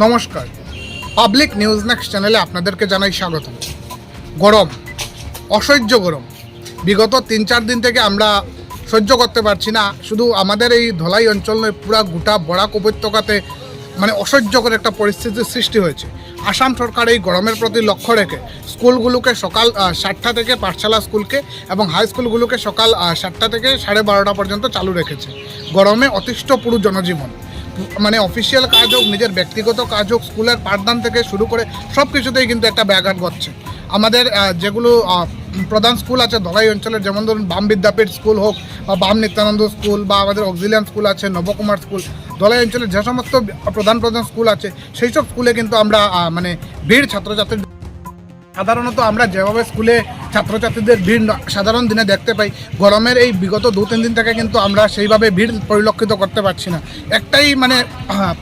নমস্কার, public news next চ্যানেলে আপনাদেরকে জানাই স্বাগত। গরম, অসহ্য গরম। বিগত 3-4 দিন থেকে আমরা সহ্য করতে পারছি না। শুধু আমাদের এই ধলাই অঞ্চল নয়, পুরা গোটা বরাক উপত্যকাতে অসহ্যকর একটা পরিস্থিতির সৃষ্টি হয়েছে। আসাম সরকার এই গরমের প্রতি লক্ষ্য রেখে স্কুলগুলোকে সকাল 7টা থেকে পাঠশালা স্কুলকে এবং হাই স্কুলগুলোকে সকাল 7টা থেকে 12:30 পর্যন্ত চালু রেখেছে। গরমে অতিষ্ঠ পুরো জনজীবন, অফিসিয়াল কাজ হোক, নিজের ব্যক্তিগত কাজ হোক, স্কুলের পাঠদান থেকে শুরু করে সব কিছুতেই কিন্তু একটা ব্যাঘাত ঘটছে। আমাদের যেগুলো প্রধান স্কুল আছে ধলাই অঞ্চলের, যেমন ধরুন বাম বিদ্যাপীঠ স্কুল হোক বা বাম নিত্যানন্দ স্কুল বা আমাদের অক্সিলিয়ান স্কুল আছে, নবকুমার স্কুল, ধলাই অঞ্চলের যে সমস্ত প্রধান স্কুল আছে সেই সব স্কুলে কিন্তু আমরা ভিড় ছাত্রছাত্রী, সাধারণত আমরা যেভাবে স্কুলে ছাত্রছাত্রীদের ভিড় সাধারণ দিনে দেখতে পাই, গরমের এই বিগত 2-3 দিন থেকে কিন্তু আমরা সেইভাবে ভিড় পরিলক্ষিত করতে পারছি না। একটাই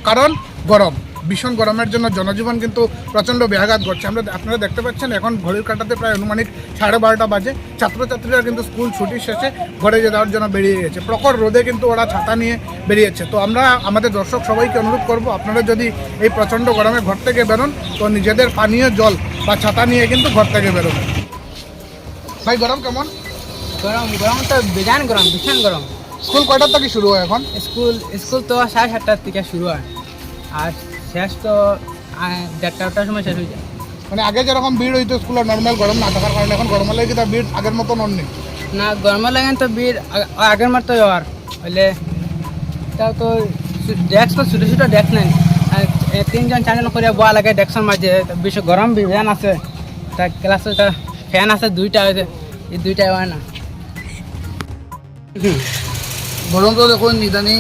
কারণ, গরম। ভীষণ গরমের জন্য জনজীবন কিন্তু প্রচণ্ড ব্যাঘাত ঘটছে। আপনারা দেখতে পাচ্ছেন এখন ঘড়ির কাঁটাতে প্রায় আনুমানিক 12:30 বাজে। ছাত্রছাত্রীরা কিন্তু স্কুল ছুটি শেষে ঘরে যাওয়ার জন্য বেরিয়ে গেছে। প্রখর রোদে কিন্তু ওরা ছাতা নিয়ে বেরিয়েছে। তো আমরা আমাদের দর্শক সবাইকে অনুরোধ করব, আপনারা যদি এই প্রচণ্ড গরমে ঘর থেকে বেরোন তো নিজেদের পানীয় জল বা ছাতা নিয়ে কিন্তু ঘর থেকে বেরোবেন। ভাই, গরম কেমন? গরম তো বেজান গরম, ভীষণ গরম। স্কুল কয়টার থেকে শুরু হয় এখন? স্কুল তো 7:30টার থেকে শুরু হয়, আর শেষ তো 1:30টার সময় শেষ হয়ে যায়। আগে যেরকম ভিড় হইতো স্কুলে, নর্মাল গরম না থাকার কারণে, এখন গরম হলে কি তার ভিড় আগের মতো নেই? না, গরম লাগেন তো ভিড় আগের মতো আর হইলে তাও তো ডেস্ক তো ছোটো ছোটো ডেস্ক নেই, 3-4জন করে বয়া লাগে ডেস্কের মাঝে। বেশি গরম ফ্যান আছে, তা ক্লাসে ফ্যান আছে 2টা, হয়েছে এই 2টাই হয় না। গরম তো দেখুন, ইদানিং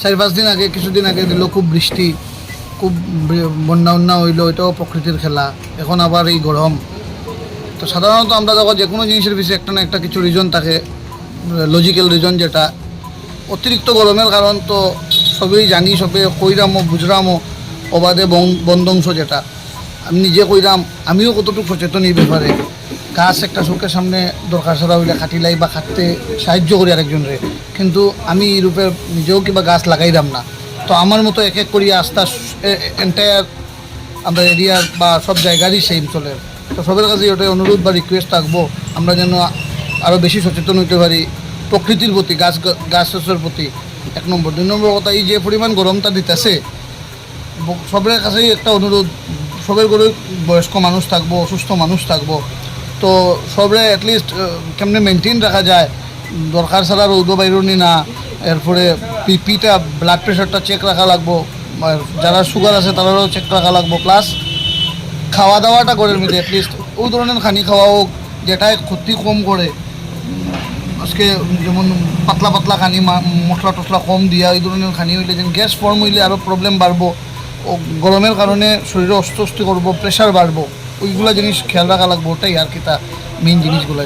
4-5 দিন আগে, কিছুদিন আগে দিল খুব বৃষ্টি, খুব বন্যা হইলো, এটাও প্রকৃতির খেলা। এখন আবার এই গরম। তো সাধারণত আমরা যখন যে কোনো জিনিসের পিছিয়ে একটা না একটা কিছু রিজন থাকে, লজিক্যাল রিজন, যেটা অতিরিক্ত গরমের কারণ তো সবই জানি, সবে কইরামো বুঝরামো অবাধে বন্ধংশ, যেটা আমি নিজে কইরাম। আমিও কতটুকু সচেতন এই ব্যাপারে। গাছ একটা চোখের সামনে দরকার ছাড়া হইলে কাটিলাই বা কাটতে সাহায্য করি আরেকজনরে, কিন্তু আমি এই রূপে নিজেও কিংবা গাছ লাগাইলাম না। তো আমার মতো এক এক করিয়া আস্তা এন্টায়ার আমরা এরিয়ার বা সব জায়গারই সেম চলে। তো সবের কাছে ওটাই অনুরোধ বা রিকোয়েস্ট থাকবো, আমরা যেন আরও বেশি সচেতন হইতে পারি প্রকৃতির প্রতি, গাছের প্রতি। 1 নম্বর। 2 নম্বর কথা, এই যে পরিমাণ গরমটা দিতেছে, সবের কাছেই একটা অনুরোধ, সবের ঘরে বয়স্ক মানুষ থাকবো, অসুস্থ মানুষ থাকবো। তো সবরে অ্যাটলিস্ট কেমনে মেনটেন রাখা যায়, দরকার ছাড়া রৌদ্র বাইরনি না। এরপরে পিপিটা, ব্লাড প্রেশারটা চেক রাখা লাগবো, যারা সুগার আছে তারাও চেক রাখা লাগবো। প্লাস খাওয়া দাওয়াটা ঘরের মধ্যে অ্যাটলিস্ট ওই ধরনের খানি খাওয়া হোক যেটাই ক্ষতি কম করে। আজকে যেমন পাতলা পাতলা খানি, মশলা টসলা কম দিয়া, এই ধরনের খানি হইলে যেন গ্যাস ফর্ম হইলে আরও প্রবলেম বাড়বো, ও গরমের কারণে শরীরে অস্বস্তি করবো, প্রেশার বাড়বো। ওইগুলা জিনিস খেয়াল রাখা লাগবো। ওটাই আর কি তা মেইন জিনিসগুলো।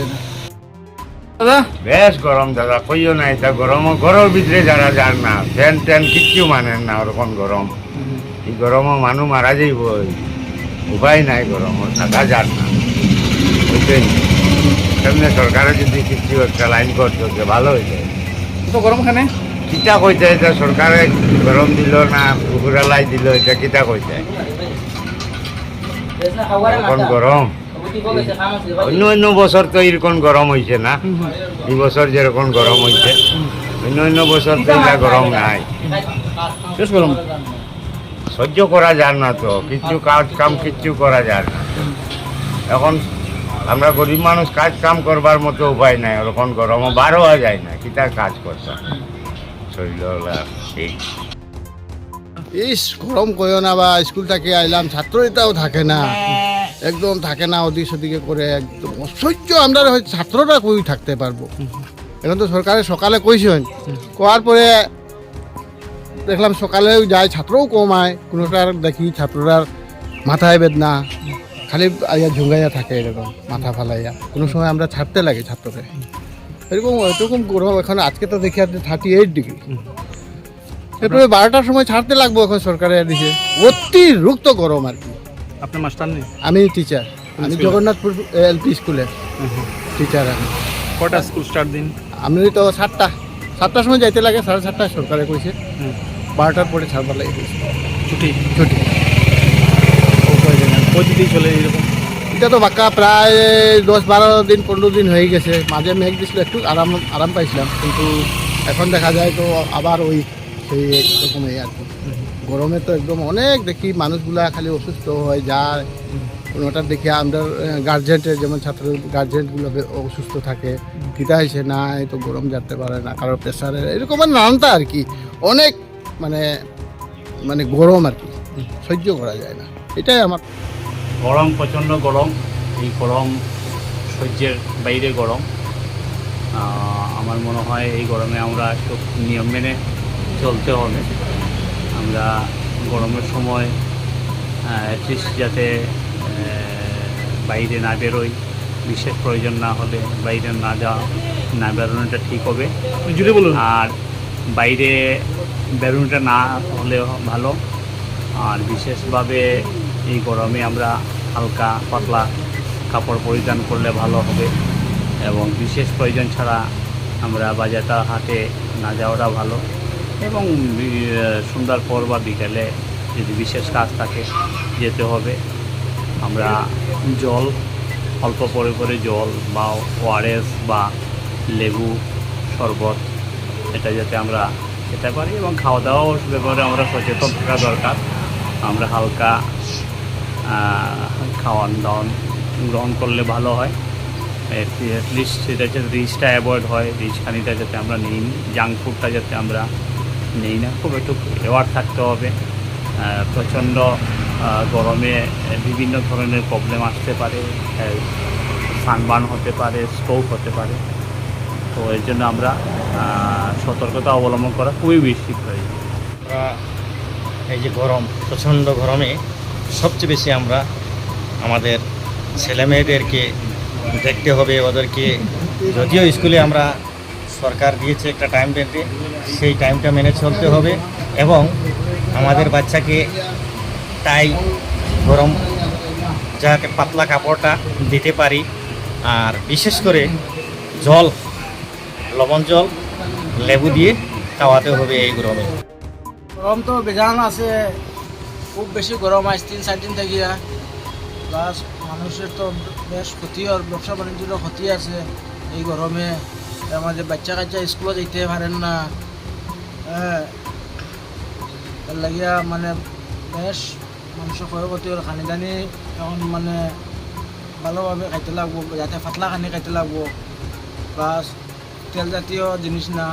দাদা বেশ গরম দাদা, কইও না। এটা ঘরের ভিতরে যারা যার না, ফ্যান ট্যান কিচ্ছু মানেন না, ওরকম গরম। এই গরমও মানুষ মারা যাইব, উপায় নাই, গরম থাকা যার না। বুঝলেন, সামনে সরকারে যদি কিছু একটা লাইন করতো ভালো হয়েছে। তো গরম খানে কিতা কইতে, এটা সরকারে গরম দিল না পুকুরা লাই দিল, এটা কিতা কইতে এখন গরম। অন্য বছর তো এরকম গরম হয়েছে না, এই বছর যেরকম গরম হয়েছে, অন্য বছর তো এটা গরম নাই। গরম সহ্য করা যায় না, তো কিছু কাম কিচ্ছু করা যায় না। এখন আমরা গরিব মানুষ, কাজ কাম করবার মতো উপায় নাই। ওরকম গরমও বার হওয়া যায় না, কিতা কাজ করতাম শরীর ঠিক। এই গরম কইও না, বা স্কুল থেকে আইলাম, ছাত্র এটাও থাকে না, একদম থাকে না, ওদিক সেদিকে করে একদম অসহ্য। আমরা ছাত্ররা কই থাকতে পারবো? এখন তো সরকারে সকালে কইছেন, কোয়ার পরে দেখলাম সকালেও যায়, ছাত্রও কমায়, কোনোটার দেখি ছাত্ররার মাথায় বেদনা, খালি আইয়া ঝুঙ্গাইয়া থাকে, এরকম মাথা ফালাইয়া। কোনো সময় আমরা ছাড়তে লাগে ছাত্রকে, এরকম গরম। এখন আজকে তো দেখি 38 ডিগ্রি। এরপরে 12টার সময় ছাড়তে লাগবো, এখন সরকারে দিছে। অতিরিক্ত গরম আর কি। আপনার মাস্টার নেই? আমি টিচার, আমি জগন্নাথপুর এলপি স্কুলের টিচার। আমি কটা স্কুল স্টার্ট দিন? আমি তো 7টার সময় যাইতে লাগে, 7:30টায় সরকারে কইছে, 12টার পরে ছাড়বার লাগে। ছুটি ছুটি কতদিন চলে এরকম? এটা তো বাক্কা প্রায় 10-12 দিন 15 দিন হয়ে গেছে। মাঝে মেঘ দিছিল, একটু আরাম পাইছিলাম, কিন্তু এখন দেখা যায় তো আবার ওই সেই একরকমই আর কি। গরমে তো একদম অনেক দেখি মানুষগুলা খালি অসুস্থ হয়ে যায়। কোনোটার দেখি আমরা গার্জেন্টের, যেমন ছাত্র গার্জেন্টগুলো অসুস্থ থাকে, কিতা হয়েছে না, এই তো গরম যেতে পারে না, কারোর প্রেশারে, এরকম আর নানানটা আর কি। অনেক মানে মানে গরম আর কি, সহ্য করা যায় না, এটাই আমার। গরম, প্রচণ্ড গরম। এই গরম সহ্যের বাইরে গরম। আমার মনে হয় এই গরমে আমরা একটু নিয়ম মেনে চলতে হবে। আমরা গরমের সময় অ্যাটলিস্ট যাতে বাইরে না বেরোই, বিশেষ প্রয়োজন না হলে বাইরে না বেরোনোটা ঠিক হবে। জুড়ে বলুন। আর বাইরে বেরোনোটা না হলে ভালো। আর বিশেষভাবে এই গরমে আমরা হালকা পাতলা কাপড় পরিধান করলে ভালো হবে, এবং বিশেষ প্রয়োজন ছাড়া আমরা বাজারটা হাটে না যাওয়াটা ভালো। এবং সন্ধ্যার পর বা বিকেলে যদি বিশেষ কাজ থাকে যেতে হবে। আমরা জল, অল্প করে জল বা ওআরএস বা লেবু শরবত, এটা যাতে আমরা খেতে পারি, এবং খাওয়া দাওয়ার ব্যাপারে আমরা সচেতন থাকা দরকার। আমরা হালকা খাওয়ান দাওয়ান গ্রহণ করলে ভালো হয়। অ্যাটলিস্ট সেটা যাতে রিচটা অ্যাভয়েড হয়, রিচ খানিটা যাতে আমরা নিই, জাঙ্ক ফুডটা যাতে আমরা নেই না। খুব একটু অ্যাওয়ার থাকতে হবে। প্রচণ্ড গরমে বিভিন্ন ধরনের প্রবলেম আসতে পারে, সানবার্ন হতে পারে, স্ট্রোক হতে পারে। তো এর জন্য আমরা সতর্কতা অবলম্বন করা খুবই বেশি প্রয়োজন। এই যে গরম, প্রচণ্ড গরমে সবচেয়ে বেশি আমরা আমাদের ছেলেমেয়েদেরকে দেখতে হবে। ওদেরকে যদিও স্কুলে আমরা সরকার দিয়েছে একটা টাইম টেনে, সেই টাইমটা মেনে চলতে হবে, এবং আমাদের বাচ্চাকে তাই গরম যাতে পাতলা কাপড়টা দিতে পারি। আর বিশেষ করে জল, লবণ জল, লেবু দিয়ে খাওয়াতে হবে এই গরমে। গরম তো বেজান আছে, খুব বেশি গরম আজ 3-4 দিন থেকে। প্লাস মানুষের তো বেশ ক্ষতি, আর ব্যবসা বাণিজ্যেরও ক্ষতি আছে এই গরমে। আমাদের বাচ্চা কাচ্চা স্কুলে যেতে পারেন না। তার লাগিয়া মানে বেশ মানুষের ক্ষয়ক্ষতি হল। খানি দানি এখন মানে ভালোভাবে খাইতে লাগবো, যাতে পাতলা খানি খাইতে লাগবো। প্লাস তেল জাতীয় জিনিস না,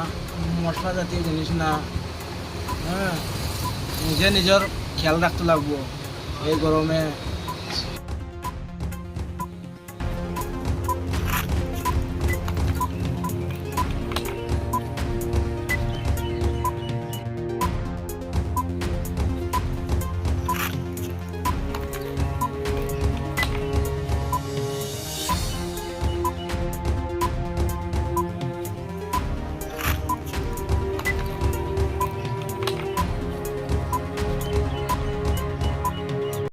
মশলা জাতীয় জিনিস না। নিজের খেয়াল রাখতে লাগবো এই গরমে।